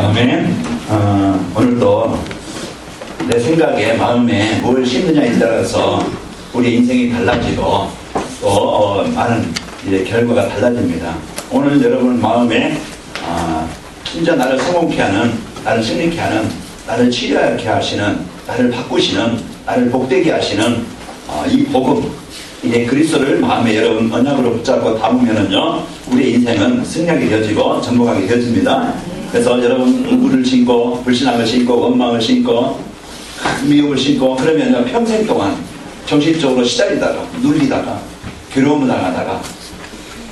아멘. 오늘도 내 생각에 마음에 뭘 심느냐에 따라서 우리 인생이 달라지고 또 많은 이제 결과가 달라집니다. 오늘 여러분 마음에 진짜 나를 성공케 하는, 나를 승리케 하는, 나를 치료하게 하시는, 나를 바꾸시는, 나를 복되게 하시는 이 복음, 이제 그리스도를 마음에 여러분 언약으로 붙잡고 담으면은요, 우리 인생은 승리하게 되어지고 전복하게 되어집니다. 그래서 여러분 우물을 신고 불신앙을 신고 원망을 신고 미움을 신고 그러면 평생 동안 정신적으로 시달리다가 눌리다가 괴로움을 당하다가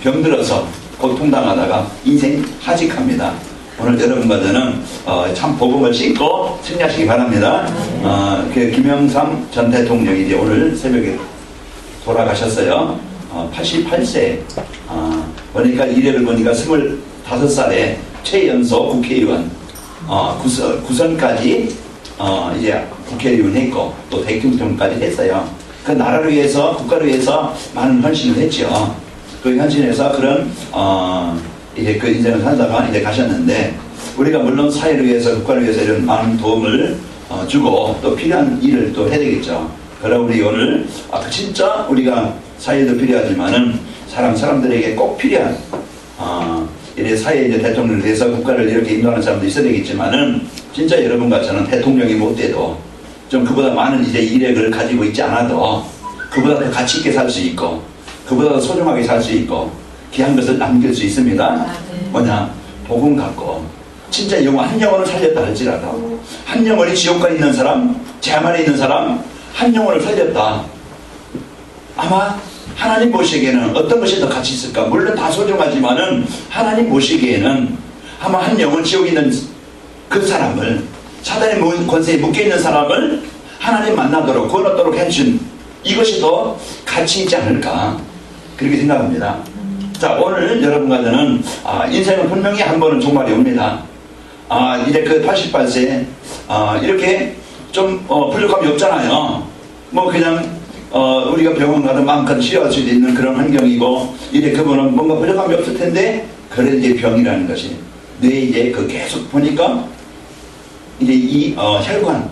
병들어서 고통당하다가 인생 하직합니다. 오늘 여러분과 저는 참 복음을 신고 승리하시기 바랍니다. 그 김영삼 전 대통령이 이제 오늘 새벽에 돌아가셨어요. 88세. 그러니까 이래를 보니까 25살에 최연소 국회의원, 구선까지 이제 국회의원 했고 또 대통령까지 했어요. 그 나라를 위해서, 국가를 위해서 많은 헌신을 했죠. 그 헌신해서 그런 이제 그 인생을 살다가 이제 가셨는데, 우리가 물론 사회를 위해서, 국가를 위해서 이런 많은 도움을 주고 또 필요한 일을 또 해야 되겠죠. 그러나 우리 오늘 진짜 우리가 사회도 필요하지만은 사람들에게 꼭 필요한 이래 사회 이제 대통령을 위해서 국가를 이렇게 인도하는 사람도 있어야 되겠지만은, 진짜 여러분과 저는 대통령이 못 돼도 좀 그보다 많은 이제 이력을 가지고 있지 않아도 그보다 더 가치 있게 살 수 있고 그보다 더 소중하게 살 수 있고 귀한 것을 남길 수 있습니다. 뭐냐? 복음 갖고 진짜 한 영혼을 살렸다 할지라도, 한 영혼이 지옥에 있는 사람, 죄암 안에 있는 사람 한 영혼을 살렸다. 아마 하나님 보시기에는 어떤 것이 더 가치 있을까? 물론 다 소중하지만은 하나님 보시기에는 아마 한 영혼 지옥에 있는 그 사람을, 사단의 권세에 묶여있는 사람을 하나님 만나도록 구원 얻도록 해준 이것이 더 가치 있지 않을까, 그렇게 생각합니다. 자, 오늘 여러분과 저는 인생은 분명히 한 번은 종말이 옵니다. 이제 그 88세 이렇게 좀 부족함이 없잖아요. 뭐 그냥 우리가 병원 가도 마음껏 치료할 수 있는 그런 환경이고, 이제 그분은 뭔가 부족함이 없을 텐데, 그래 이제 병이라는 것이 뇌에 이제 그 계속 보니까 이제 이 혈관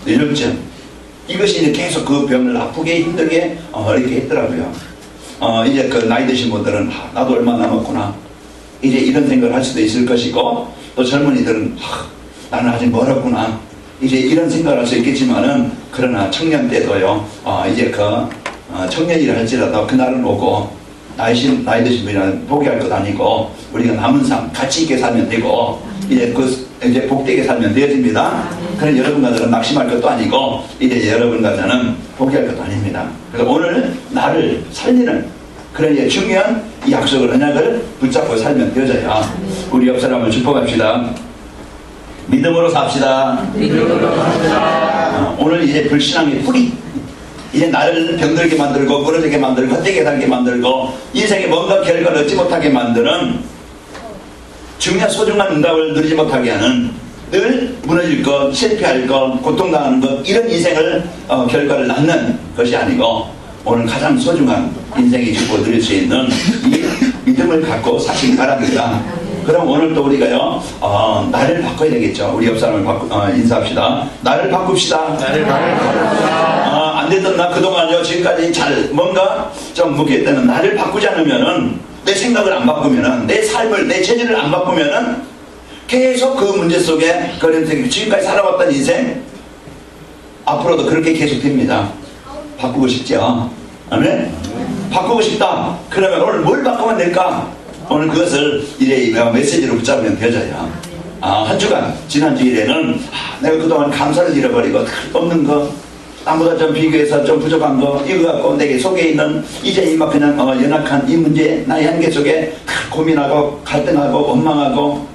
뇌혈증, 이것이 이제 계속 그 병을 아프게 힘들게 이렇게 했더라고요. 이제 그 나이 드신 분들은 나도 얼마 남았구나, 이제 이런 생각을 할 수도 있을 것이고, 또 젊은이들은 나는 아직 멀었구나, 이제 이런 생각을 할 수 있겠지만은, 그러나 청년 때도요, 이제 그 청년이라 할지라도 그날은 오고, 나이 드신 분이라는 포기할 것 아니고 우리가 남은 삶 가치 있게 살면 되고, 이제 이제 복되게 살면 되어집니다. 그래서 여러분과 저는 낙심할 것도 아니고 이제 여러분과 저는 포기할 것도 아닙니다. 그래서 오늘 나를 살리는 그런 이제 중요한 이 약속을, 언약을 붙잡고 살면 되어져요. 우리 옆 사람을 축복합시다. 믿음으로 삽시다. 오늘 이제 불신앙의 뿌리, 이제 나를 병들게 만들고 부러지게 만들고 헛되게 살게 만들고 인생에 뭔가 결과를 얻지 못하게 만드는, 중요한 소중한 응답을 누리지 못하게 하는, 늘 무너질 것, 실패할 것, 고통당하는 것, 이런 인생을 결과를 낳는 것이 아니고, 오늘 가장 소중한 인생의 축복을 누릴 수 있는 이 믿음을 갖고 사시기 바랍니다. 그럼 오늘 또 우리가요, 나를 바꿔야 되겠죠. 우리 옆 사람을 인사합시다. 나를 바꿉시다. 나를 바꿉시다. 안 됐던 나 그동안요, 지금까지 뭔가 좀 묵혔다는 나를 바꾸지 않으면은, 내 생각을 안 바꾸면은, 내 삶을, 내 체질을 안 바꾸면은 계속 그 문제 속에 지금까지 살아왔던 인생 앞으로도 그렇게 계속 됩니다. 바꾸고 싶죠? 아멘? 바꾸고 싶다. 그러면 오늘 뭘 바꾸면 될까? 오늘 그것을 이제 메시지로 붙잡으면 되어져요. 한 주간, 지난 주일에는 내가 그동안 감사를 잃어버리고 없는 거, 남보다 좀 비교해서 좀 부족한 거, 이거 갖고 내게 속에 있는 이제 이막 그냥 연약한 이 문제, 나의 한계 속에 고민하고 갈등하고 원망하고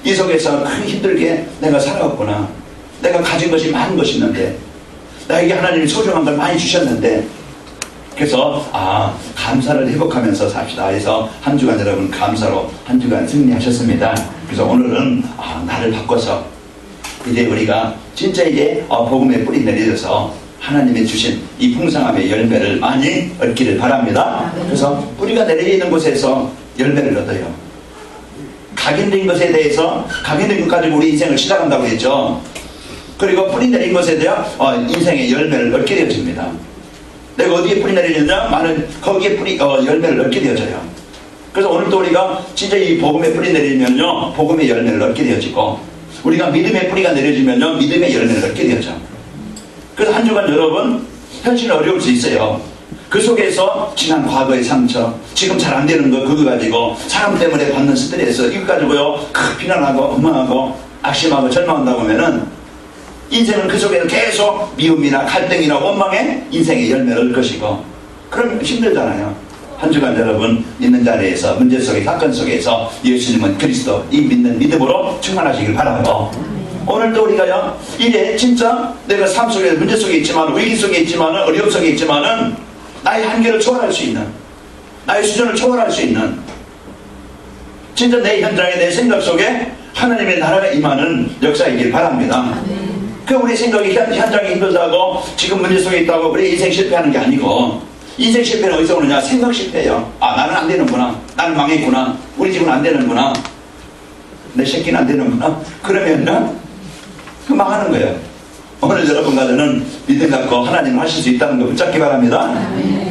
이 속에서 큰 힘들게 내가 살아왔구나. 내가 가진 것이 많은 것이 있는데, 나에게 하나님이 소중한 걸 많이 주셨는데, 그래서 감사를 회복하면서 삽시다 해서 한 주간 여러분 감사로 한 주간 승리하셨습니다. 그래서 오늘은 나를 바꿔서 이제 우리가 진짜 이제 복음의 뿌리 내려져서 하나님이 주신 이 풍성함의 열매를 많이 얻기를 바랍니다. 그래서 뿌리가 내려있는 곳에서 열매를 얻어요. 각인된 것에 대해서 각인된 것 가지고 우리 인생을 시작한다고 했죠. 그리고 뿌리 내린 것에 대한 인생의 열매를 얻게 되어집니다. 내가 어디에 뿌리 내리느냐? 많은 거기에 뿌리 열매를 얻게 되어져요. 그래서 오늘도 우리가 진짜 이 복음의 뿌리 내리면요, 복음의 열매를 얻게 되어지고, 우리가 믿음의 뿌리가 내려지면요, 믿음의 열매를 얻게 되어져. 그래서 한 주간 여러분 현실은 어려울 수 있어요. 그 속에서 지난 과거의 상처, 지금 잘 안 되는 거 그거 가지고 사람 때문에 받는 스트레스 이거 가지고요 비난하고 엉망하고 악심하고 절망한다고 하면은 인생은 그 속에서 계속 미움이나 갈등이나 원망의 인생의 열매를 얻을 것이고, 그럼 힘들잖아요. 한 주간 여러분 있는 자리에서 문제 속에 사건 속에서 예수님은 그리스도 이 믿는 믿음으로 충만하시길 바라요. 오늘도 우리가요 이래 진짜 내가 삶 속에 문제 속에 있지만 위기 속에 있지만 어려움 속에 있지만은 나의 한계를 초월할 수 있는, 나의 수준을 초월할 수 있는, 진짜 내 현장에 내 생각 속에 하나님의 나라가 임하는 역사이길 바랍니다. 그 우리 생각이 현장이 힘들다고 지금 문제 속에 있다고 우리 인생 실패하는 게 아니고, 인생 실패는 어디서 오느냐? 생각 실패예요. 아, 나는 안 되는구나, 나는 망했구나, 우리 집은 안 되는구나, 내 새끼는 안 되는구나, 그러면 그 망하는 거예요. 오늘 여러분 가정은 믿음 갖고 하나님을 하실 수 있다는 거 붙잡기 바랍니다.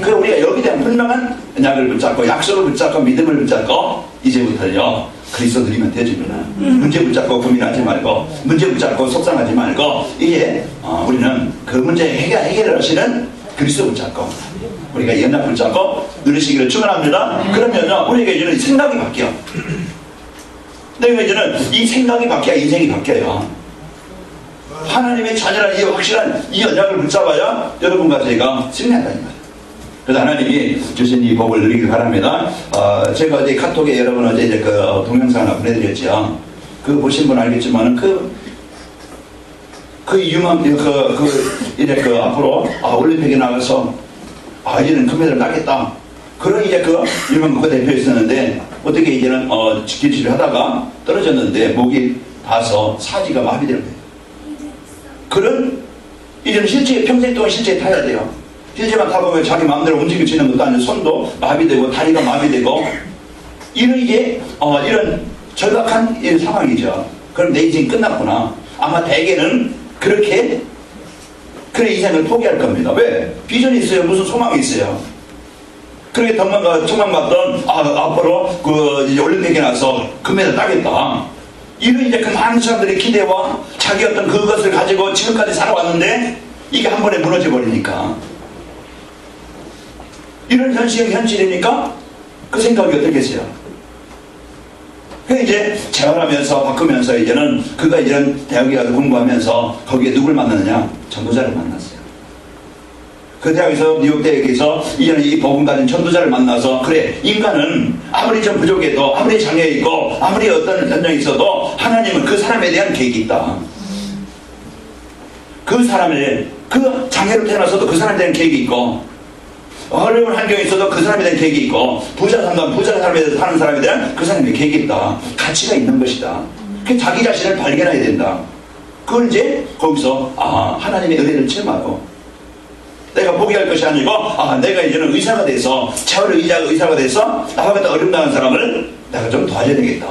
그 우리가 여기에 대한 분명한 언약을 붙잡고 약속을 붙잡고 믿음을 붙잡고 이제부터요 그리스도 드리면 되지구나. 문제 붙잡고 고민하지 말고, 문제 붙잡고 속상하지 말고, 이제 우리는 그 문제 해결을 하시는 그리스도 붙잡고 우리가 연약 붙잡고 누리시기를 축원합니다. 그러면요 우리에게 이제는 생각이 바뀌어. 내가 이제는 이 생각이 바뀌어야 인생이 바뀌어요. 하나님의 자녀라는 이 확실한 이 언약을 붙잡아야 여러분과 제가 승리한다는 거예요. 그래서 하나님이 주신 이 복을 누리길 바랍니다. 제가 어제 카톡에 여러분 어제 이제 그 동영상 하나 보내드렸죠. 그 보신 분 알겠지만은 유망 이제 그 앞으로 올림픽에 나가서 이제는 금메달 따겠다. 그런 이제 그 유망 국가대표 있었는데 어떻게 이제는 직기치를 하다가 떨어졌는데 목이 닿아서 사지가 마비되는 거예요. 그런 이제는 실제 평생 동안 실제 타야 돼요. 실제만 타보면 자기 마음대로 움직여지는 것도 아니고 손도 마비되고 다리가 마비되고 이런 이게 이런 절박한 이런 상황이죠. 그럼 내 인생이 끝났구나. 아마 대개는 그렇게 그런 인생을 포기할 겁니다. 왜? 비전이 있어요. 무슨 소망이 있어요. 그렇게 도망갔던 앞으로 이제 올림픽에 나서 금메달 따겠다. 이런 이제 그 많은 사람들의 기대와 자기 어떤 그것을 가지고 지금까지 살아왔는데 이게 한 번에 무너져 버리니까, 이런 현실이니까 그 생각이 어떻겠어요? 그 이제 재활하면서 바꾸면서 이제는 그가 이런 대학에 가서 공부하면서 거기에 누굴 만났느냐? 전도자를 만났어요. 그 대학에서 뉴욕 대학에서 이제는 이 복음 가진 전도자를 만나서, 그래 인간은 아무리 좀 부족해도 아무리 장애 있고 아무리 어떤 현장이 있어도 하나님은 그 사람에 대한 계획이 있다. 그 사람의 그 장애로 태어나서도 그 사람에 대한 계획이 있고, 어려운 환경에 있어도 그 사람에 대한 계획이 있고, 부자 사람에 대해서 사는 사람에 대한 그 사람의 계획이 있다. 가치가 있는 것이다. 그 자기 자신을 발견해야 된다. 그걸 이제 거기서 하나님의 은혜를 체험하고, 내가 포기할 것이 아니고 내가 이제는 의사가 돼서 차월 의사가 돼서 나와 같은 어렵다는 사람을 내가 좀 도와줘야 되겠다.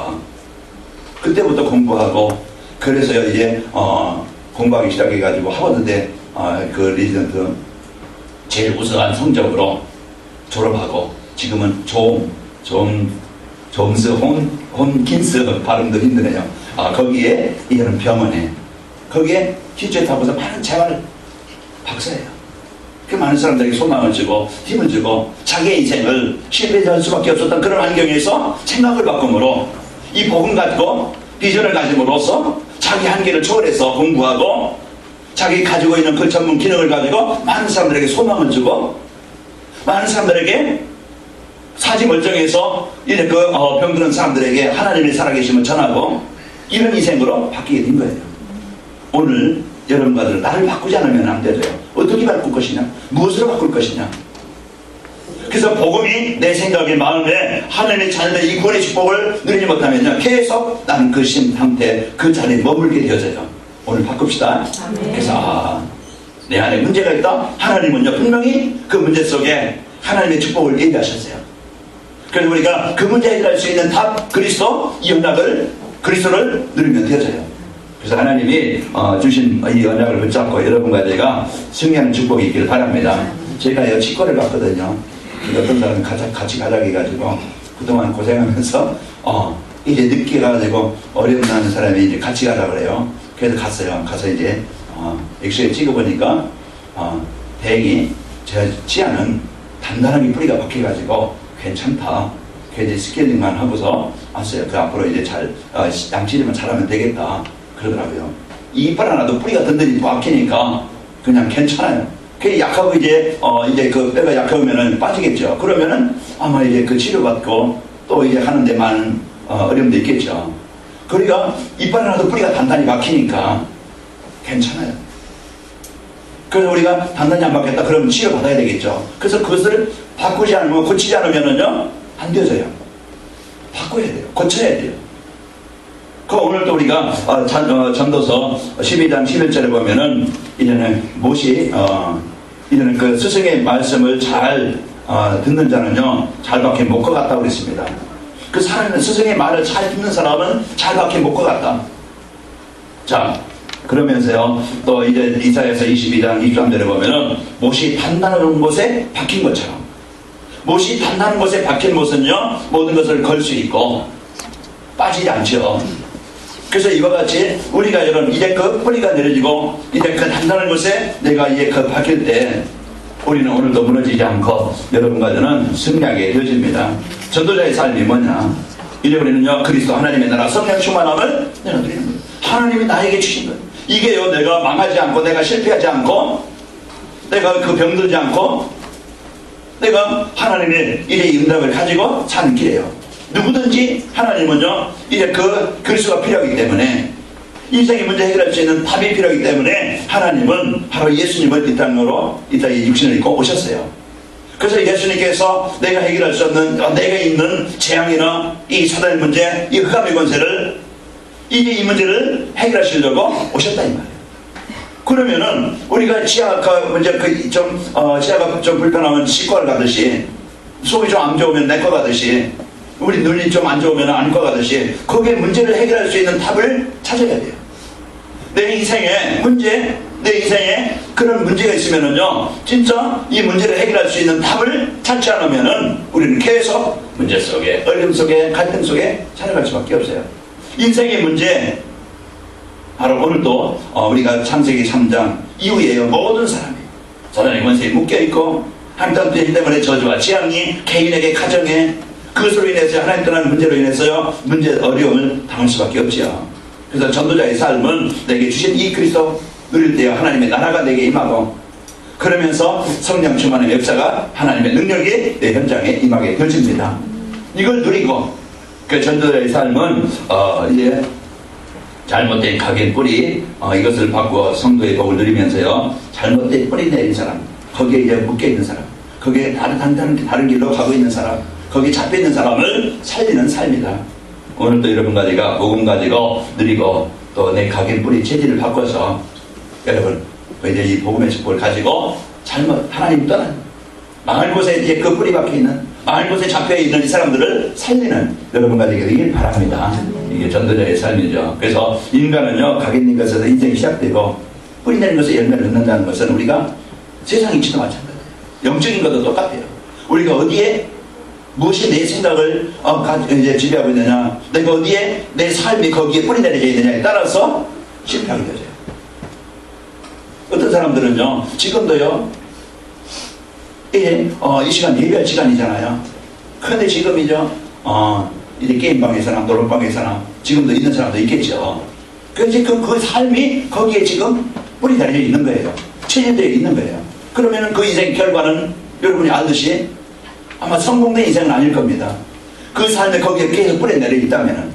그때부터 공부하고, 그래서요 이제 공부하기 시작해가지고 하버드대 그 레지던트 제일 우수한 성적으로 졸업하고, 지금은 존스 홈킨스 발음도 힘드네요. 거기에 이제는 병원에 거기에 기초에 타고서 많은 재활 박사예요. 그 많은 사람들에게 소망을 주고 힘을 주고 자기의 인생을 실패할 수밖에 없었던 그런 환경에서 생각을 바꿈으로 이 복음 가지고 비전을 가짐으로써 자기 한계를 초월해서 공부하고 자기 가지고 있는 그 전문 기능을 가지고 많은 사람들에게 소망을 주고, 많은 사람들에게 사지 멀쩡해서 이제 그 병드는 사람들에게 하나님의 살아계심을 전하고, 이런 인생으로 바뀌게 된 거예요. 오늘 여러분과들 나를 바꾸지 않으면 안 되죠. 어떻게 바꿀 것이냐? 무엇으로 바꿀 것이냐? 그래서 복음이 내 생각에 마음에 하나님의 자녀의 이 구원의 축복을 누리지 못하면요 계속 나는 그 신 상태 그 자리에 머물게 되어져요. 오늘 바꿉시다. 그래서 내 안에 문제가 있다. 하나님은요 분명히 그 문제 속에 하나님의 축복을 예비하셨어요. 그래서 우리가 그 문제 해결할 수 있는 답 그리스도, 이 언약을 그리스도를 누리면 되어져요. 그래서 하나님이 주신 이 언약을 붙잡고 여러분과 제가 승리하는 축복이 있기를 바랍니다. 제가 치과를 갔거든요. 어떤 사람은 같이 가자고 해가지고 그동안 고생하면서 이제 늦게 가가지고 어려움 나는 사람이 이제 같이 가자고 그래요. 그래서 갔어요. 가서 이제 엑스레이 찍어보니까 다행히 제가 치아는 단단하게 뿌리가 박혀가지고 괜찮다. 그래서 스케일링만 하고서 왔어요. 그 앞으로 이제 양치질만 잘하면 되겠다. 그러더라고요. 이 이빨 하나도 뿌리가 든든히 박히니까 그냥 괜찮아요. 그 약하고 이제 그 뼈가 약하면은 빠지겠죠. 그러면은 아마 이제 그 치료받고 또 이제 하는 데만 어려움도 있겠죠. 그러니까 이빨 하나도 뿌리가 단단히 박히니까 괜찮아요. 그래서 우리가 단단히 안 박혔다 그러면 치료받아야 되겠죠. 그래서 그것을 바꾸지 않으면, 고치지 않으면은요 안 되어져요. 바꿔야 돼요. 고쳐야 돼요. 오늘도 우리가 전도서 12장 11절에 보면은 이제는 이제는 그 스승의 말씀을 잘 듣는 자는요 잘 밖에 못 것 같다고 그랬습니다. 그 사람은 스승의 말을 잘 듣는 사람은 잘 밖에 못 것 같다. 자, 그러면서요 또 이제 이사야서 22장 23절에 보면은 못이 단단한 곳에 박힌 것처럼, 못이 단단한 곳에 박힌 못은요 모든 것을 걸 수 있고 빠지지 않죠. 그래서 이와 같이 우리가 여러분 이제 그 뿌리가 내려지고 이제 그 단단한 곳에 내가 이제 그 박힐 때 우리는 오늘도 무너지지 않고 여러분과 저는 승리하게 되어집니다. 전도자의 삶이 뭐냐? 이제 우리는요 그리스도 하나님의 나라 성령 충만함을 내려드리는 거예요. 하나님이 나에게 주신 거예요. 이게요 내가 망하지 않고 내가 실패하지 않고 내가 그 병들지 않고 내가 하나님의 이제 응답을 가지고 사는 길이에요. 누구든지 하나님은요 이제 그 그리스도가 필요하기 때문에, 인생의 문제 해결할 수 있는 답이 필요하기 때문에 하나님은 바로 예수님을 이 땅으로 이 땅에 육신을 입고 오셨어요. 그래서 예수님께서 내가 해결할 수 없는 내가 있는 재앙이나 이 사단의 문제, 이 흑암의 권세를 이제 이 문제를 해결하시려고 오셨다 이 말이에요. 그러면은 우리가 치아가 문제 치아가 좀 불편하면 치과를 가듯이, 속이 좀 안 좋으면 내과 가듯이, 우리 눈이 좀 안 좋으면 안과 가듯이 거기에 문제를 해결할 수 있는 답을 찾아야 돼요. 내 인생에 문제, 내 인생에 그런 문제가 있으면은요 진짜 이 문제를 해결할 수 있는 답을 찾지 않으면은 우리는 계속 문제 속에, 어려움 속에, 갈등 속에 살아갈 수밖에 없어요. 인생의 문제, 바로 오늘도 우리가 창세기 3장 이후에요 모든 사람이 사단의 권세에 묶여있고 하나님 때문에 저주와 재앙이 개인에게, 가정에, 그것으로 인해서 하나님 떠나는 문제로 인해서요 어려움을 당할 수밖에 없지요. 그래서 전도자의 삶은 내게 주신 이 그리스도 누릴 때요 하나님의 나라가 내게 임하고, 그러면서 성령 충만의 역사가 하나님의 능력이 내 현장에 임하게 되어집니다. 이걸 누리고 그 전도자의 삶은 이제 잘못된 각인 뿌리 이것을 바꾸어 성도의 복을 누리면서요 잘못된 뿌리 내린 사람, 거기에 이제 묶여있는 사람, 거기에 다른 길로 가고 있는 사람, 거기에 잡혀있는 사람을 살리는 삶이다. 오늘도 여러분과 제가 복음 가지고 누리고 또 내 각인 뿌리 체질을 바꿔서 여러분 이제 이 복음의 축복을 가지고 하나님 떠난 망할 곳에 이제 그 뿌리 박혀있는, 망할 곳에 잡혀있는 이 사람들을 살리는 여러분과 제가 되길 바랍니다. 이게 전도자의 삶이죠. 그래서 인간은요 각인 것에서 인생이 시작되고 뿌리 내린 것에 열매를 얻는다는 것은 우리가 세상 이치도 마찬가지예요. 영적인 것도 똑같아요. 우리가 어디에 무엇이 내 생각을 이제 지배하고 있느냐, 내가 어디에 내 삶이 거기에 뿌리 내려져 있느냐에 따라서 실패하게 되죠. 어떤 사람들은요 지금도요 이 시간 예배할 시간이잖아요. 그런데 지금이죠 이제 게임방에서나 노름방에서나 지금도 있는 사람도 있겠죠. 그래서 그 삶이 거기에 지금 뿌리 내려져 있는 거예요. 체질되어 있는 거예요. 그러면은 그 인생 결과는 여러분이 알듯이 아마 성공된 인생은 아닐 겁니다. 그 삶에 거기에 계속 뿌려 내려 있다면은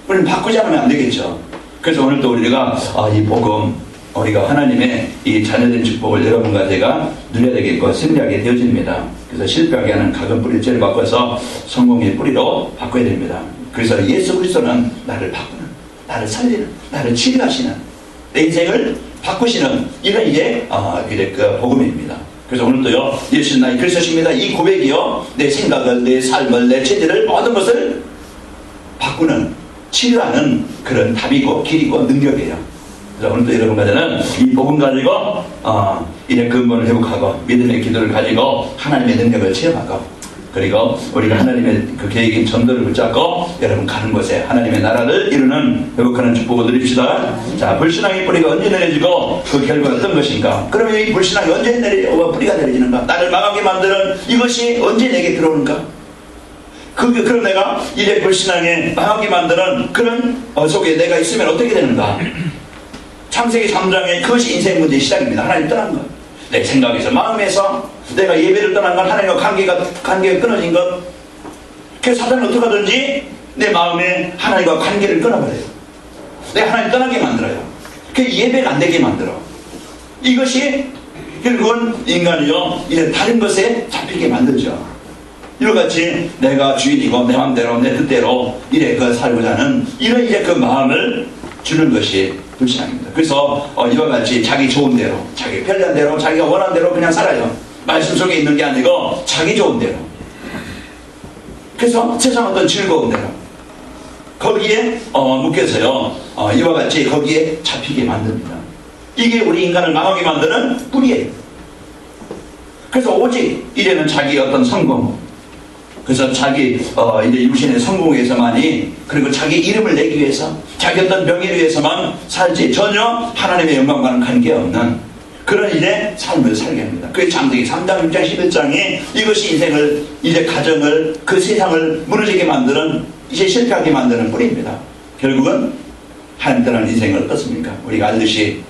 우리는 바꾸지 않으면 안 되겠죠. 그래서 오늘도 우리가 이 복음, 우리가 하나님의 이 자녀된 축복을 여러분과 제가 누려야 되겠고 승리하게 되어집니다. 그래서 실패하게 하는 각은 뿌리를 죄를 바꿔서 성공의 뿌리로 바꿔야 됩니다. 그래서 예수 그리스도는 나를 바꾸는, 나를 살리는, 나를 치료하시는, 내 인생을 바꾸시는 이런 이게 그 복음입니다. 그래서 오늘도요, 예수는 나의 그리스도십니다. 이 고백이요, 내 생각을, 내 삶을, 내 체질을, 모든 것을 바꾸는, 치유하는 그런 답이고 길이고 능력이에요. 그래서 오늘도 여러분과는 이 복음 가지고 이제 근본을 회복하고 믿음의 기도를 가지고 하나님의 능력을 체험하고, 그리고 우리가 하나님의 그 계획인 전도를 붙잡고 여러분 가는 곳에 하나님의 나라를 이루는 회복하는 축복을 누립시다. 자, 불신앙의 뿌리가 언제 내려지고 그 결과가 어떤 것인가? 그러면 이 불신앙이 언제 뿌리가 내려지는가? 나를 망하게 만드는 이것이 언제 내게 들어오는가? 그럼 내가 이제 불신앙에 망하게 만드는 그런 속에 내가 있으면 어떻게 되는가? 창세기 3장에 그것이 인생 문제의 시작입니다. 하나님 떠난 것, 내 생각에서, 마음에서 내가 예배를 떠난 건, 하나님과 관계가 끊어진 것. 그래서 사단은 어떻게 하든지 내 마음에 하나님과 관계를 끊어버려요. 내가 하나님 떠나게 만들어요. 그 예배가 안 되게 만들어. 이것이 결국은 인간이요, 이제 다른 것에 잡히게 만들죠. 이와 같이 내가 주인이고 내 마음대로 내 뜻대로 이래 살고자 하는 이런 이제 그 마음을 주는 것이 불신앙입니다. 그래서 이와 같이 자기 좋은 대로, 자기 편리한 대로, 자기가 원하는 대로 그냥 살아요. 말씀 속에 있는 게 아니고 자기 좋은 대로. 그래서 세상 어떤 즐거운 대로 거기에 묶여서요, 이와 같이 거기에 잡히게 만듭니다. 이게 우리 인간을 망하게 만드는 뿌리예요. 그래서 오직 이제는 자기 어떤 성공, 그래서 자기 이제 육신의 성공에 위해서만이, 그리고 자기 이름을 내기 위해서, 자기 어떤 명예를 위해서만 살지 전혀 하나님의 영광과는 관계없는 그런 이제 삶을 살게 합니다. 그게 창세기 3장, 6장, 11장이 이것이 인생을, 이제 가정을, 그 세상을 무너지게 만드는, 이제 실패하게 만드는 뿌리입니다. 결국은 하나님 떠난 인생은 어떻습니까? 우리가 알듯이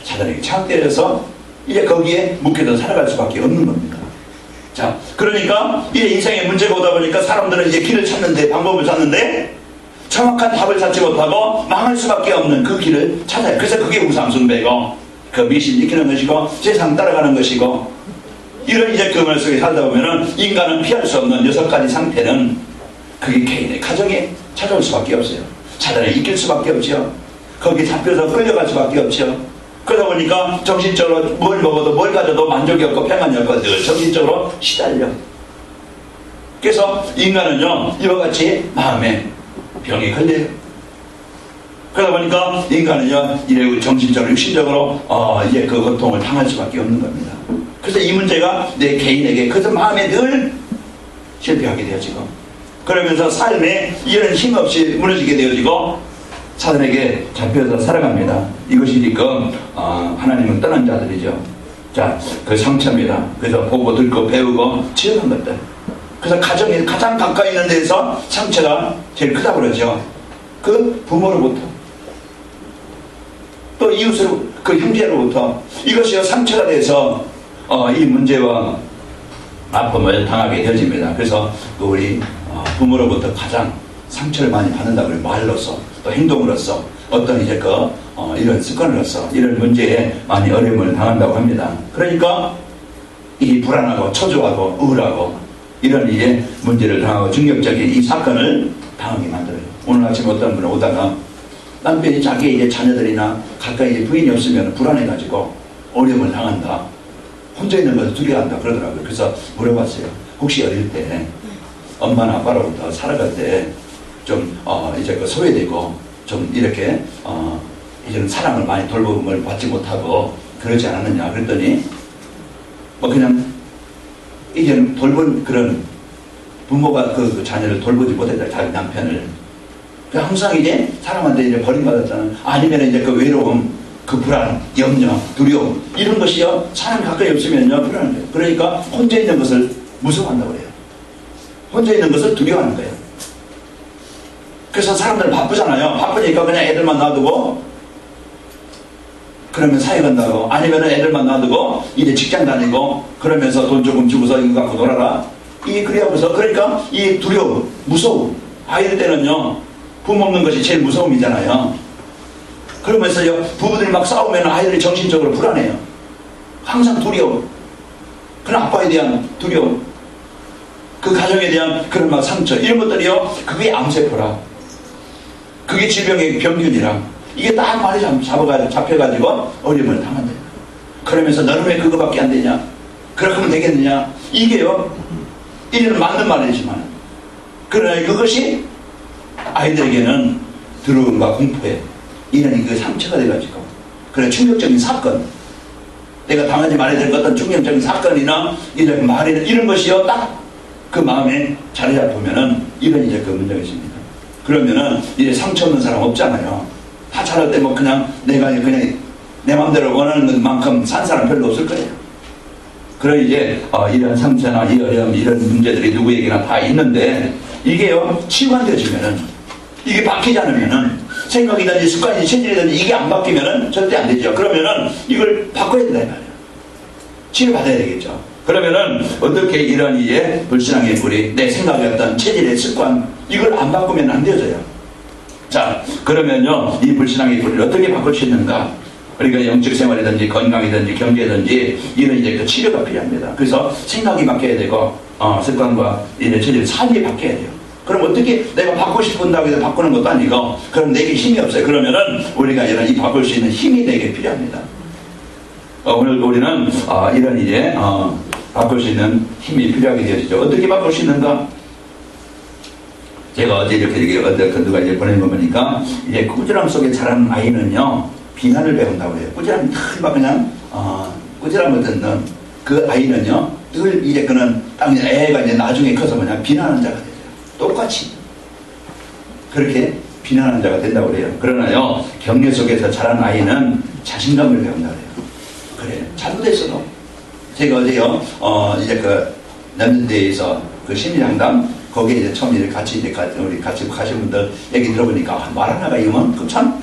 사단에게 착취되어서 이제 거기에 묶여서 살아갈 수밖에 없는 겁니다. 자, 그러니까 이제 인생에 문제가 오다 보니까 사람들은 이제 길을 찾는데, 방법을 찾는데 정확한 답을 찾지 못하고 망할 수밖에 없는 그 길을 찾아요. 그래서 그게 우상숭배고, 그 미신 지키는 것이고, 세상 따라가는 것이고, 이런 이제 그물 속에 살다 보면은 인간은 피할 수 없는 6가지 상태는 그게 개인의 가정에 찾아올 수밖에 없어요. 사단에 이길 수밖에 없죠. 거기에 잡혀서 끌려갈 수밖에 없죠. 그러다 보니까 정신적으로 뭘 먹어도 뭘 가져도 만족이 없고 평안이 없고 늘 정신적으로 시달려. 그래서 인간은요, 이와 같이 마음에 병이 걸려요. 그러다 보니까 인간은요, 이래 정신적으로 육신적으로 이제 그 고통을 당할 수밖에 없는 겁니다. 그래서 이 문제가 내 개인에게, 그래서 마음에 늘 실패하게 되어지고, 그러면서 삶에 이런 힘없이 무너지게 되어지고 사단에게 잡혀서 살아갑니다. 이것이 지금 하나님은 떠난 자들이죠. 자, 그 상처입니다. 그래서 보고 듣고 배우고 체험한 것들. 그래서 가정에 가장 가까이 있는 데서 상처가 제일 크다고 그러죠. 그 부모로부터, 또 이웃으로, 그 형제로부터 이것이 상처가 돼서 이 문제와 아픔을 당하게 되어집니다. 그래서 우리 부모로부터 가장 상처를 많이 받는다고 해요. 말로서, 또 행동으로서, 어떤 이제 이런 습관으로서 이런 문제에 많이 어려움을 당한다고 합니다. 그러니까 이 불안하고 초조하고 우울하고 이런 이제 문제를 당하고 중력적인 이 사건을 당하게 만들어요. 오늘 아침 어떤 분은 오다가 남편이 자기 이제 자녀들이나 가까이 부인이 없으면 불안해가지고 어려움을 당한다, 혼자 있는 것을 두려워한다 그러더라고요. 그래서 물어봤어요. 혹시 어릴 때 엄마나 아빠로부터 살아갈 때 좀 이제 소외되고 좀 이렇게 이제는 사랑을 많이 돌봄을 받지 못하고 그러지 않았느냐 그랬더니 그냥 이제는 돌본 그런 부모가 그 자녀를 돌보지 못했다, 자기 남편을. 항상 이제 사람한테 이제 버림받았잖아. 아니면 이제 그 외로움, 그 불안, 염려, 두려움 이런 것이요, 사람 가까이 없으면요 불안해요. 그러니까 혼자 있는 것을 무서워한다고 그래요. 혼자 있는 것을 두려워하는 거예요. 그래서 사람들 바쁘잖아요. 바쁘니까 그냥 애들만 놔두고 그러면 사회 간다고, 아니면 애들만 놔두고 이제 직장 다니고 그러면서 돈 조금 주고서 이거 갖고 놀아라, 이게 그래하고서, 그러니까 이 두려움, 무서움. 아이들 때는요 부모 없는 것이 제일 무서움이잖아요. 그러면서요 부부들이 막 싸우면 아이들이 정신적으로 불안해요. 항상 두려움. 그런 아빠에 대한 두려움, 그 가정에 대한 그런 막 상처, 이런 것들이요 그게 암세포라, 그게 질병의 병균이라, 이게 딱 많이 잡혀가지고 어려움을 당한다. 그러면서 너는 왜 그거밖에 안 되냐, 그렇게 하면 되겠느냐? 이게요, 이제는 맞는 말이지만, 그러나 그것이 아이들에게는 두려움과 공포에 이런 그 상처가 돼가지고, 그런 충격적인 사건, 내가 당하지 말아야 될 어떤 충격적인 사건이나 이런 말이나 이런 것이요, 딱 그 마음에 자리 잡으면은 이런 이제 그 문제가 있습니다. 그러면은 이제 상처 없는 사람 없잖아요. 다 자랄 때 뭐 그냥 내가 그냥 내 마음대로 원하는 만큼 산 사람 별로 없을 거예요. 그런 이제 이런 상처나 이 어려움 이런 문제들이 누구에게나 다 있는데 이게요, 치유가 되어지면은, 이게 바뀌지 않으면은, 생각이든지 습관이든지 체질이든지 이게 안 바뀌면은 절대 안 되죠. 그러면은 이걸 바꿔야 된다 이 말이에요. 치유받아야 되겠죠. 그러면은 어떻게 이런 이제 불신앙의 뿌리, 내 생각이었던 체질의 습관, 이걸 안 바꾸면 안 되어져요. 자, 그러면요, 이 불신앙의 뿌리를 어떻게 바꿀 수 있는가? 그러니까 영적 생활이든지 건강이든지 경제든지 이런 이제 그 치료가 필요합니다. 그래서 생각이 바뀌어야 되고, 습관과 이런 체질, 삶이 바뀌어야 돼요. 그럼 어떻게 내가 바꾸고 싶은다고 해서 바꾸는 것도 아니고, 그럼 내게 힘이 없어요. 그러면은 우리가 이런 이 바꿀 수 있는 힘이 내게 필요합니다. 오늘 우리는 이런 이제 바꿀 수 있는 힘이 필요하게 되어지죠. 어떻게 바꿀 수 있는가? 제가 어제 이렇게 누가 이제 보낸 거 보니까, 이제 꾸지람 속에 자라는 아이는요, 비난을 배운다고 해요. 꾸지람이 막 그냥, 꾸지람을 듣는 그 아이는요, 늘 이제 그는 딱 애가 이제 나중에 커서 그냥 비난하는 자가 되죠. 똑같이. 그렇게 비난하는 자가 된다고 그래요. 그러나요, 격려 속에서 자란 아이는 자신감을 배운다고 해요. 그래, 잘못했어도. 제가 어제요, 이제 그, 남는데에서 그 심리상담, 거기에 이제 처음 이제 우리 같이 가신 분들 얘기 들어보니까, 말 하나가 이면 그 참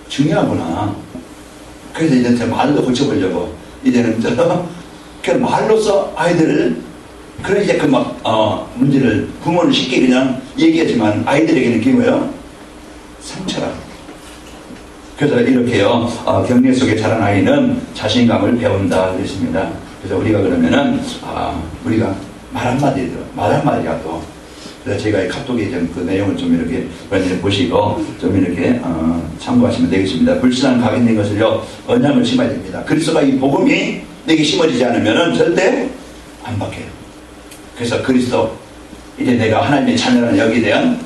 중요하구나. 그래서 이제 제 말도 고쳐보려고, 이제는 그 말로써 아이들을, 그런 이제 그 문제를 부모는 쉽게 그냥 얘기하지만 아이들에게는 그게 뭐예요? 상처라. 그래서 이렇게요, 격려 속에 자란 아이는 자신감을 배운다 그랬습니다. 그래서 우리가 그러면은, 우리가 말 한마디라도, 그래서 제가 이 카톡에 그 내용을 좀 이렇게 보시고, 좀 이렇게, 참고하시면 되겠습니다. 불신앙 각인된 것을요, 언약을 심어야 됩니다. 그리스도가 이 복음이 내게 심어지지 않으면은 절대 안 바뀌어요. 그래서 그리스도, 이제 내가 하나님의 자녀라는 여기에 대한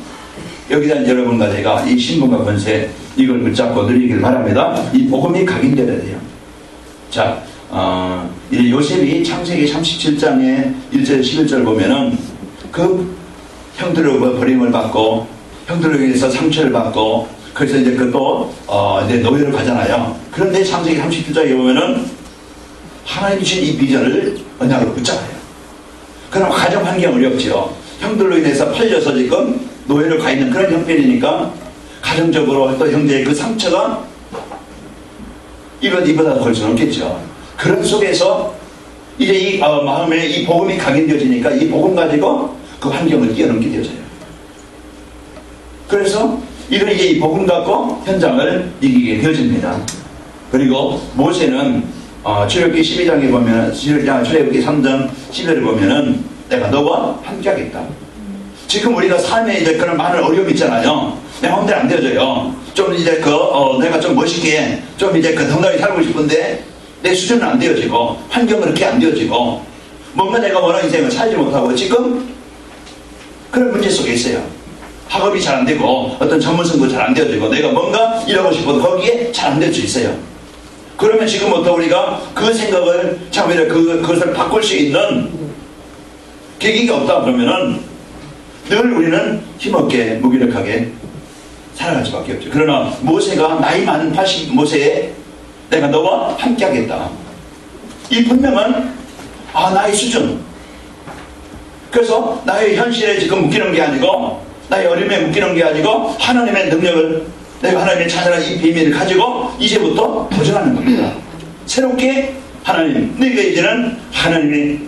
여러분과 제가 이 신분과 권세, 이걸 붙잡고 누리길 바랍니다. 이 복음이 각인되어야 돼요. 자, 이 요셉이 창세기 37장의 1절 11절 보면은 그 형들로 버림을 받고 형들로 인해서 상처를 받고, 그래서 이제 그또 이제 노예로 가잖아요. 그런데 창세기 37장에 보면은 하나님이 주신 이 비전을 언약으로 붙잡아요. 그럼 가정 환경이 어렵지요. 형들로 인해서 팔려서 지금 노예로 가 있는 그런 형편이니까 가정적으로 또 형제의 그 상처가 이보다 걸 수는 없겠죠. 그런 속에서 이제 이 마음에 이 복음이 각인되어지니까 이 복음 가지고 그 환경을 뛰어넘게 되어져요. 그래서 이런 이제 이 복음 갖고 현장을 이기게 되어집니다. 그리고 모세는 출애굽기 12장에 보면, 출애굽기 3장 10절에 보면은 내가 너와 함께 하겠다. 지금 우리가 삶에 이제 그런 많은 어려움이 있잖아요. 내 마음대로 안 되어져요. 좀 이제 내가 좀 멋있게, 좀 이제 당당히 살고 싶은데, 내 수준은 안 되어지고, 환경은 그렇게 안 되어지고, 뭔가 내가 원하는 인생을 살지 못하고, 지금 그런 문제 속에 있어요. 학업이 잘 안 되고, 어떤 전문성도 잘 안 되어지고, 내가 뭔가 이러고 싶어도 거기에 잘 안 될 수 있어요. 그러면 지금부터 우리가 그 생각을, 참, 그것을 바꿀 수 있는 계기가 없다 그러면은, 늘 우리는 힘없게 무기력하게 살아갈 수밖에 없죠. 그러나 모세가 나이 많은 80 모세에 내가 너와 함께 하겠다. 이 분명한 나의 수준. 그래서 나의 현실에 지금 묶이는 게 아니고, 나의 어려움에 묶이는 게 아니고, 하나님의 능력을, 내가 하나님의 자녀라는 이 비밀을 가지고 이제부터 도전하는 겁니다. 새롭게 하나님, 내가 이제는 하나님의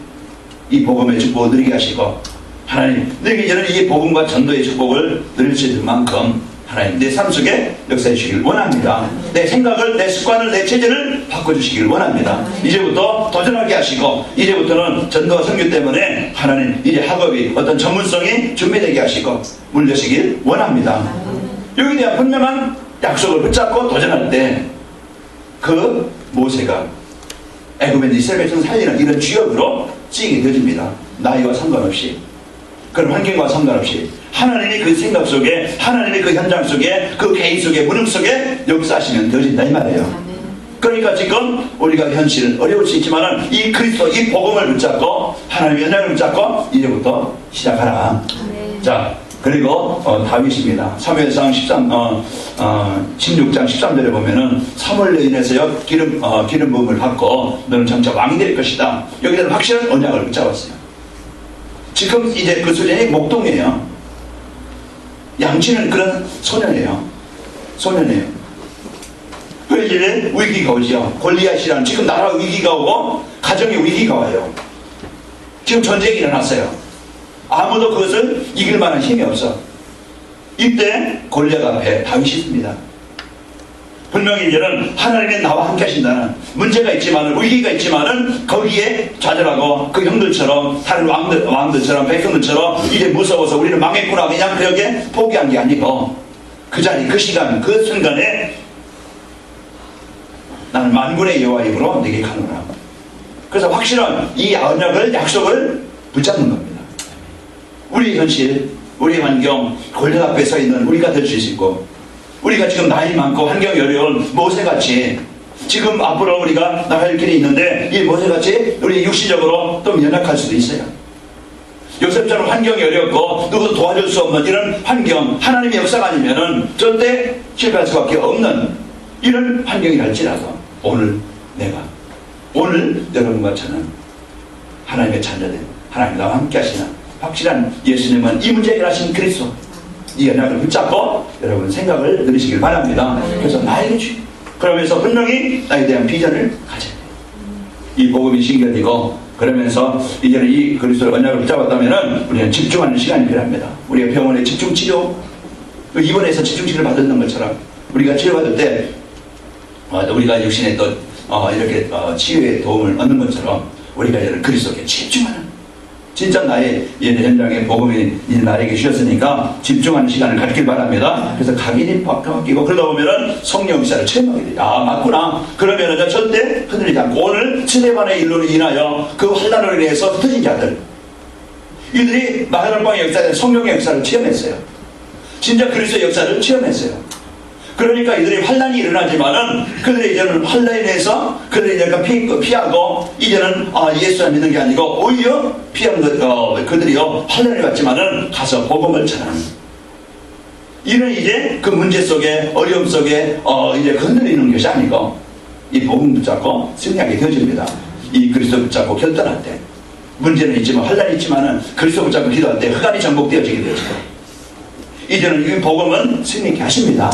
이 복음의 축복을 누리게 하시고, 하나님, 내가 이제는 이 복음과 전도의 축복을 누릴 수 있을 만큼 하나님 내 삶 속에 역사해 주시길 원합니다. 내 생각을, 내 습관을, 내 체질을 바꿔주시길 원합니다. 이제부터 도전하게 하시고, 이제부터는 전도와 선교 때문에 하나님 이제 학업이 어떤 전문성이 준비되게 하시고 물려시길 원합니다. 여기에 대한 분명한 약속을 붙잡고 도전할 때 그 모세가 애굽의 이스라엘 백성 살리는 이런 주역으로 쓰이게 되어집니다. 나이와 상관없이, 그런 환경과 상관없이 하나님이 그 생각 속에, 하나님이 그 현장 속에, 그 개인 속에, 문흥 속에 역사하시면 되어진다 이 말이에요. 그러니까 지금 우리가 현실은 어려울 수 있지만 이 그리스도, 이 복음을 붙잡고 하나님의 연약을 붙잡고 이제부터 시작하라. 자, 그리고 다윗입니다. 사무엘상 16장 13절에 보면은 사무엘로 인해서요 기름 부음을 받고 너는 점차 왕이 될 것이다. 여기서는 확실한 언약을 붙잡았어요. 지금 이제 그 소년이 목동이에요. 양치는 그런 소년이에요. 그 이제 위기가 오죠. 골리앗이라는 지금 나라 위기가 오고 가정의 위기가 와요. 지금 전쟁이 일어났어요. 아무도 그것을 이길 만한 힘이 없어. 이때 골리앗 앞에 다윗이 있습니다. 분명히 이제는 하나님이 나와 함께 하신다는 문제가 있지만은, 위기가 있지만은 거기에 좌절하고 그 형들처럼, 다른 왕들처럼, 백성들처럼 이제 무서워서 우리는 망했구나 그냥 그렇게 포기한 게 아니고, 그 자리, 그 시간, 그 순간에 나는 만군의 여호와 입으로 내게 가노라. 그래서 확실한 이 언약을, 약속을 붙잡는 겁니다. 우리의 현실, 우리의 환경, 골리앗 앞에 서 있는 우리가 될 수 있고, 우리가 지금 나이 많고 환경이 어려운 모세같이 지금 앞으로 우리가 나갈 길이 있는데, 이 모세같이 우리 육신적으로 또 연약할 수도 있어요. 요셉처럼 환경이 어렵고 누구도 도와줄 수 없는 이런 환경, 하나님의 역사가 아니면은 절대 실패할 수밖에 없는 이런 환경이 할지라도, 오늘 여러분과 저는 하나님의 자녀들, 하나님 나와 함께 하시는 확실한 예수님은 이 문제 해결하신 그리스도, 이 연약을 붙잡고 여러분 생각을 들으시길 바랍니다. 그래서 나에게 그러면서 분명히 나에 대한 비전을 가져야 돼요. 이 복음이 신견이고, 그러면서 이제는 이 그리스도의 언약을 붙잡았다면은 우리는 집중하는 시간이 필요합니다. 우리가 병원에 집중치료, 입원해서 집중치료를 받는 것처럼 우리가 치료받을 때 우리가 육신에 또 이렇게 치유의 도움을 얻는 것처럼 우리가 이제는 그리스도께 집중하는, 진짜 나의 현장에 복음이 나에게 주셨으니까 집중하는 시간을 갖길 바랍니다. 그래서 각인이 바뀌고 그러다 보면은 성령 역사를 체험하게 돼요. 아, 맞구나. 그러면은 절대 흔들리지 않고, 오늘 스데반의 일로 인하여 그 환난으로 인해서 흩어진 자들, 이들이 마가다락방의 역사에 성령의 역사를 체험했어요. 진짜 그리스도의 역사를 체험했어요. 그러니까 이들이 환난이 일어나지만은 그들이 이제는 환난에 대해서 그들이 약간 피하고, 이제는 예수를 믿는 게 아니고 오히려 피한 그들이요 환난을 받지만은 가서 복음을 전하는, 이는 이제 그 문제 속에, 어려움 속에 이제 흔들리는 것이 아니고 이 복음 붙잡고 승리하게 되어집니다. 이 그리스도 붙잡고 결단할 때, 문제는 있지만, 환난이 있지만은 그리스도 붙잡고 기도할 때 흑암이 정복되어지게 되죠. 이제는 이 복음은 승리케 하십니다.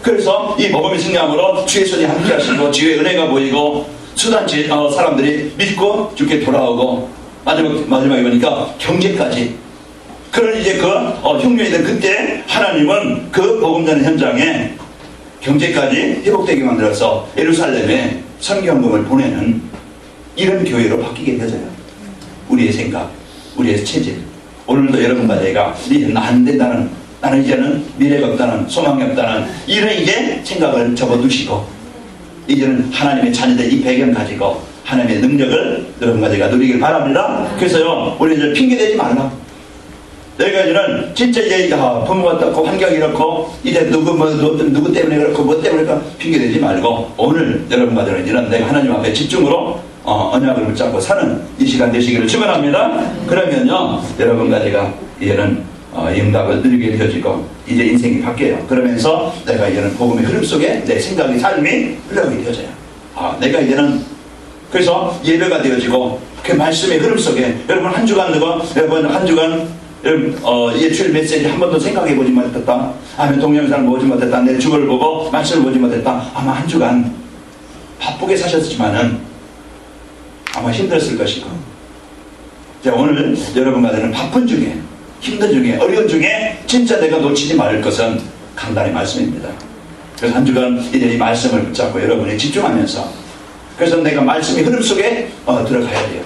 그래서 이 복음의 승리함으로 주의 손이 함께 하시고 주의 은혜가 보이고 수단지 사람들이 믿고 주께 돌아오고, 마지막에 보니까 경제까지, 그런 이제 그 흉년이던 그때 하나님은 그 복음 전의 현장에 경제까지 회복되게 만들어서 예루살렘에 선교헌금을 보내는 이런 교회로 바뀌게 되어져요. 우리의 생각, 우리의 체질, 오늘도 여러분과 내가 이제는 안 된다는, 나는 이제는 미래가 없다는, 소망이 없다는 이런 이제 생각을 접어두시고, 이제는 하나님의 자녀들 이 배경 가지고 하나님의 능력을 여러분과 제가 누리길 바랍니다. 그래서요, 우리 이제 핑계대지 말라. 내가 이제는 진짜 이제 부모가 어떻고 환경이 이렇고 이제 누구 때문에 그렇고 뭐 때문에 그렇고 핑계대지 말고, 오늘 여러분과 저는 이제는 내가 하나님 앞에 집중으로 언약을 붙잡고 사는 이 시간 되시기를 축원합니다. 그러면요, 여러분과 제가 이제는 응답을 누리게 되어지고 이제 인생이 바뀌어요. 그러면서 내가 이제는 복음의 흐름 속에 내 생각의 삶이 흘러가게 되어져요. 내가 이제는 그래서 예배가 되어지고 그 말씀의 흐름 속에, 여러분 한 주간 예출 메시지 한 번도 생각해 보지 못했다, 아니면 동영상을 보지 못했다, 내 주보를 보고 말씀을 보지 못했다, 아마 한 주간 바쁘게 사셨지만은 아마 힘들었을 것이고, 오늘 여러분과 저는 바쁜 중에, 힘든 중에, 어려운 중에 진짜 내가 놓치지 말을 것은 간단히 말씀입니다. 그래서 한 주간 이제 이 말씀을 붙잡고 여러분이 집중하면서, 그래서 내가 말씀의 흐름 속에 들어가야 돼요.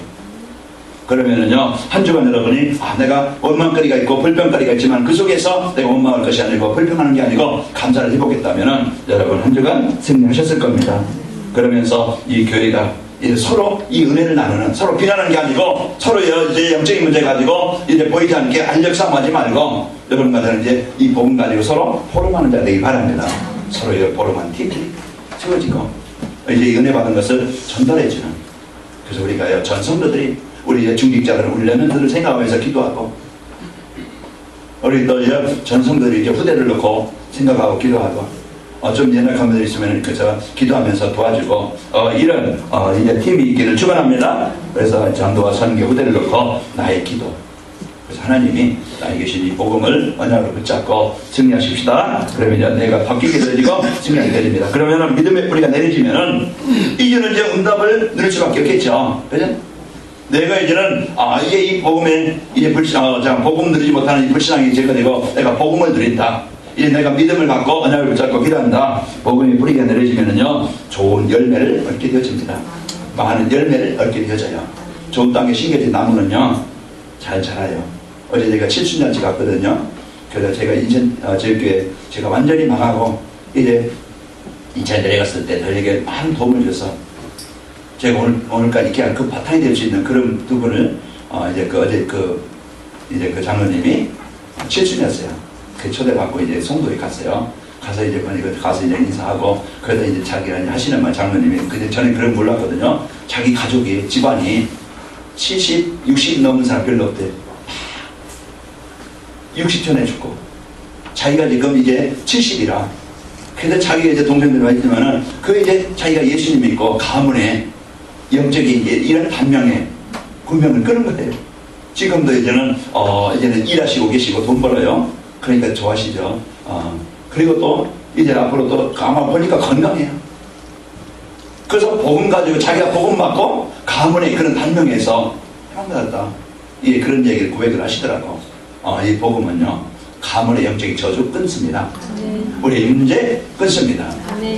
그러면은요, 한 주간 여러분이 내가 원망거리가 있고 불평거리가 있지만 그 속에서 내가 원망할 것이 아니고 불평하는 게 아니고 감사를 해보겠다면은 여러분 한 주간 승리하셨을 겁니다. 그러면서 이 교회가 이제 서로 이 은혜를 나누는, 서로 비난하는 게 아니고 서로 이제 영적인 문제 가지고 이제 보이지 않게 알력 싸움하지 말고 여러분과는 이제 이 복음 가지고 서로 포럼하는 자 되기 바랍니다. 서로 이 포럼한 팀이 세워지고 이제 이 은혜 받은 것을 전달해주는. 그래서 우리가 전 성도들이 우리 이제 중직자들은 우리 레멘트를 생각하면서 기도하고 우리 또 전 성도들이 이제 후대를 놓고 생각하고 기도하고 좀 연약한 분들 있으면 그저 기도하면서 도와주고 이런 이제 팀이 있기를 축원합니다. 그래서 전도와 선교 후대를 놓고 나의 기도. 그래서 하나님이 나에게 주신 이 복음을 언약으로 붙잡고 승리하십시다. 그러면 이제 내가 바뀌게 되어지고 승리하게 됩니다. 그러면은 믿음의 뿌리가 내려지면은 이제는 이제 응답을 누릴 수밖에 없겠죠. 그죠? 내가 이제는 이제 이 복음에 이제 복음 누리지 못하는 이 불신앙이 제거되고 내가 복음을 누린다. 이제 내가 믿음을 갖고 언약을 붙잡고 기도한다. 복음이 뿌리가 내려지면은요 좋은 열매를 얻게 되어집니다. 많은 열매를 얻게 되어져요. 좋은 땅에 심겨진 나무는요 잘 자라요. 어제 제가 70년째 갔거든요. 그래서 제가 인천 제교회 제가 완전히 망하고 이제 인천에 내려갔을 때 저에게 많은 도움을 줘서 제가 오늘까지 이렇게 그 바탕이 될 수 있는 그런 두 분을 이제 어제 그 장로님이 7춘이었어요. 그 초대받고 이제 송도에 갔어요. 가서 이제 가서 이제 인사하고 그러다 이제 자기가 이제 하시는 말 장로님이 근데 저는 그런 걸 몰랐거든요. 자기 가족이 집안이 70, 60 넘은 사람 별로 없대. 60전에 죽고 자기가 지금 이제 70이라. 근데 자기가 이제 동생들과 있지만은 그 이제 자기가 예수님 믿고 가문에 영적인 이런 단명에 군명을 끄는 거예요. 지금도 이제는 일하시고 계시고 돈 벌어요. 그러니까 좋아하시죠. 그리고 또 이제 앞으로 또 아마 보니까 건강해요. 그래서 복음 가지고 자기가 복음 받고 가문의 그런 단명에서 해방받았다. 예, 그런 얘기를 고백을 하시더라고. 이 복음은요 가문의 영적인 저주 끊습니다. 우리의 문제 끊습니다.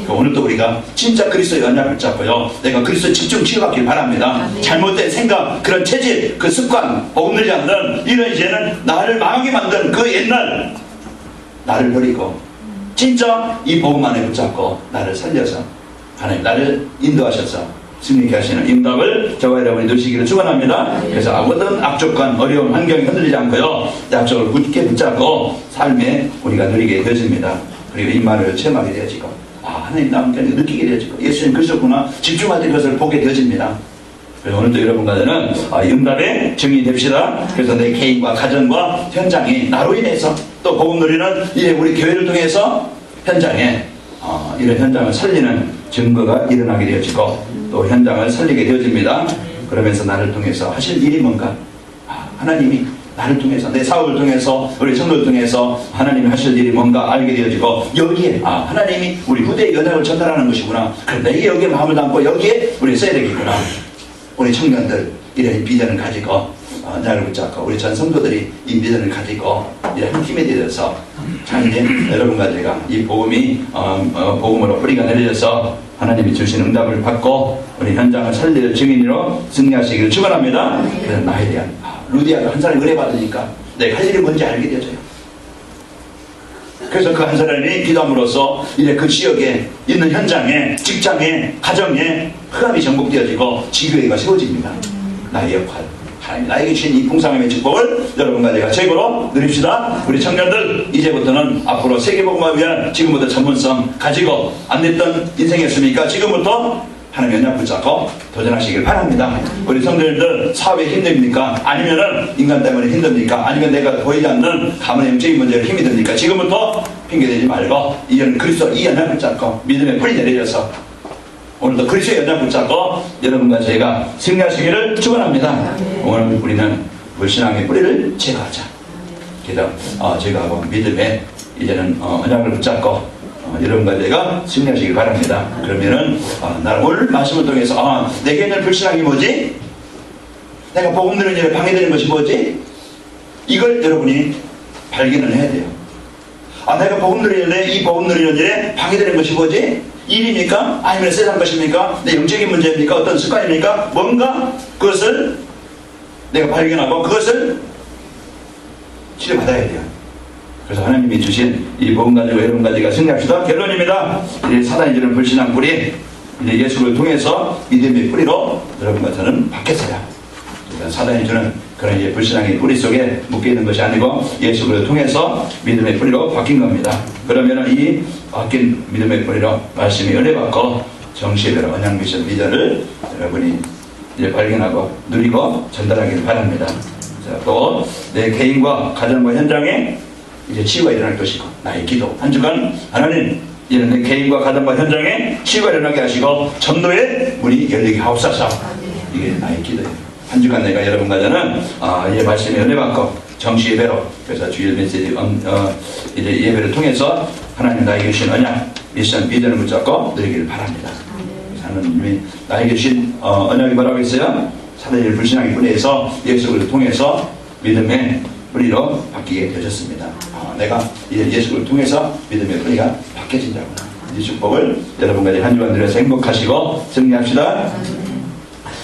오늘도 우리가 진짜 그리스도의 언약을 잡고요. 내가 그리스도의 집중 치유받길 바랍니다. 잘못된 생각, 그런 체질, 그 습관, 복음 들지 않는 이런 이제는 나를 망하게 만든 그 옛날 나를 버리고 진짜 이 복음 안에 붙잡고 나를 살려서 하나님 나를 인도하셔서 승리케 하시는 응답을 저와 여러분이 누리시기를 축원합니다. 그래서 아무든 악조건 어려운 환경이 흔들리지 않고요 약속을 굳게 붙잡고 삶에 우리가 누리게 되어집니다. 그리고 이 말을 체험하게 되어지고 하나님 나와 함께 느끼게 되어지고 예수님 그리스도구나 집중하는 것을 보게 되어집니다. 그래서 오늘도 여러분과는 응답의 증인이 됩시다. 그래서 내 개인과 가정과 현장이 나로 인해서 또 복음 누리는 이제 우리 교회를 통해서 현장에 이런 현장을 살리는 증거가 일어나게 되어지고 또 현장을 살리게 되어집니다. 그러면서 나를 통해서 하실 일이 뭔가 하나님이 나를 통해서 내 사업을 통해서 우리 성도를 통해서 하나님이 하실 일이 뭔가 알게 되어지고 여기에 하나님이 우리 후대의 연약을 전달하는 것이구나. 그럼 내게 여기에 마음을 담고 여기에 우리 써야 되겠구나. 우리 청년들 이런 비전을 가지고 나를 붙잡고 우리 전 성도들이 이 비전을 가지고 이런 한 팀에 되어서 참 이제 여러분과 제가 이 복음이 복음으로 뿌리가 내려져서 하나님이 주신 응답을 받고 우리 현장을 살릴 증인으로 승리하시기를 축원합니다. 그래서 나에 대한 루디아가 한 사람이 은혜 받으니까 내가 할 일이 뭔지 알게 되어져요. 그래서 그 한 사람이 기도함으로써 이제 그 지역에 있는 현장에 직장에 가정에 흑암이 정복되어지고 지교회가 세워집니다. 나의 역할 하나님 나에게 주신 이 풍성함의 축복을 여러분과 제가 최고로 누립시다. 우리 청년들 이제부터는 앞으로 세계복음을 위한 지금부터 전문성 가지고 안 됐던 인생이었습니까? 지금부터 하나님 연약 붙잡고 도전하시길 바랍니다. 우리 성도님들 사업에 힘듭니까? 아니면은 인간 때문에 힘듭니까? 아니면 내가 보이지 않는 가문의 영적인 문제로 힘이 듭니까? 지금부터 핑계대지 말고 이제는 그리스도 이 연약 붙잡고 믿음의 풀이 내려져서 오늘도 그리스도의 연약 붙잡고 여러분과 저희가 승리하시기를 축원합니다. 오늘 우리는 불신앙의 뿌리를 제거하자. 그래서 제거하고 믿음의 이제는 언약을 붙잡고 여러분과 제가 승리하시길 바랍니다. 그러면은 나는 오늘 말씀을 통해서 내게 있는 불신앙이 뭐지? 내가 복음 들은 일에 방해되는 것이 뭐지? 이걸 여러분이 발견을 해야 돼요. 내가 복음 들은 일에 이 복음 들은 일에 방해되는 것이 뭐지? 일입니까? 아니면 세상 것입니까? 내 영적인 문제입니까? 어떤 습관입니까? 뭔가 그것을 내가 발견하고 그것을 치료받아야 돼요. 그래서 하나님이 주신 이 복음 가지고 여러분 가지가 승리합시다. 결론입니다. 이 사단이 주는 불신앙 뿌리 이제 예수를 통해서 믿음의 뿌리로 여러분과 저는 바뀌었어요. 사단이 주는 그런 이제 불신앙의 뿌리 속에 묶여 있는 것이 아니고 예수를 통해서 믿음의 뿌리로 바뀐 겁니다. 그러면 이 바뀐 믿음의 뿌리로 말씀이 은혜 받고 정시예배로 언약 미션 비전을 여러분이 이제 발견하고 누리고 전달하길 바랍니다. 자, 또 내 개인과 가정과 현장에 이제 치유가 일어날 것이고 나의 기도 한 주간 하나님 이런 내 개인과 가정과 현장에 치유가 일어나게 하시고 전도의 문이 열리게 하옵소서. 이게 나의 기도예요. 한 주간 내가 여러분과 저는 이 말씀에 은혜 받고 정시 예배로 그래서 주일 메시지 이제 예배를 통해서 하나님 나에게 주신 언약 미션 비전을 붙잡고 누리기를 바랍니다. 하나님이 나에게 주신 언약이 뭐라고 했어요? 사단의 불신앙의 뿌리에서 예수를 통해서 믿음의 뿌리로 바뀌게 되셨습니다. 내가 이제 예수를 통해서 믿음의 뿌리가 바뀌어진다구나. 이 축복을 여러분과 한 주간 들여서 행복하시고 승리합시다.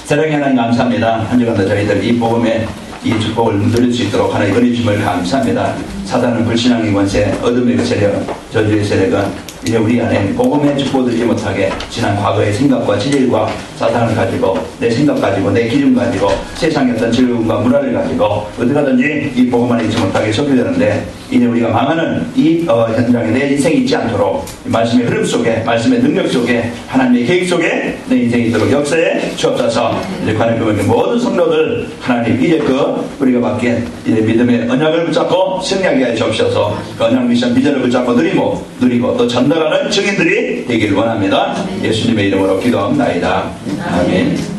사랑의 하나님 감사합니다. 한 주간도 저희들 이 복음에 이 축복을 누릴 수 있도록 하나님 은혜 주심을 감사합니다. 사단은 불신앙의 권세, 어둠의 세력, 저주의 세력은 이제 우리 안에 복음의 축복을 듣지 못하게 지난 과거의 생각과 지질과 사상을 가지고 내 생각 가지고 내 기준 가지고 세상의 어떤 즐거움과 문화를 가지고 어떻게 하든지 이 복음 안에 있지 못하게 섞여되는데 이제 우리가 망하는 이 현장에 내 인생이 있지 않도록 말씀의 흐름 속에 말씀의 능력 속에 하나님의 계획 속에 내 인생이 있도록 역사에 주옵소서. 이제 관행금의 모든 성도들 하나님 이제 우리가 맡긴 이제 믿음의 언약을 붙잡고 승리하게 해 주옵소서. 그 언약 미션 비전을 붙잡고 누리고 또 전달하는 증인들이 되기를 원합니다. 예수님의 이름으로 기도합니다. 아멘.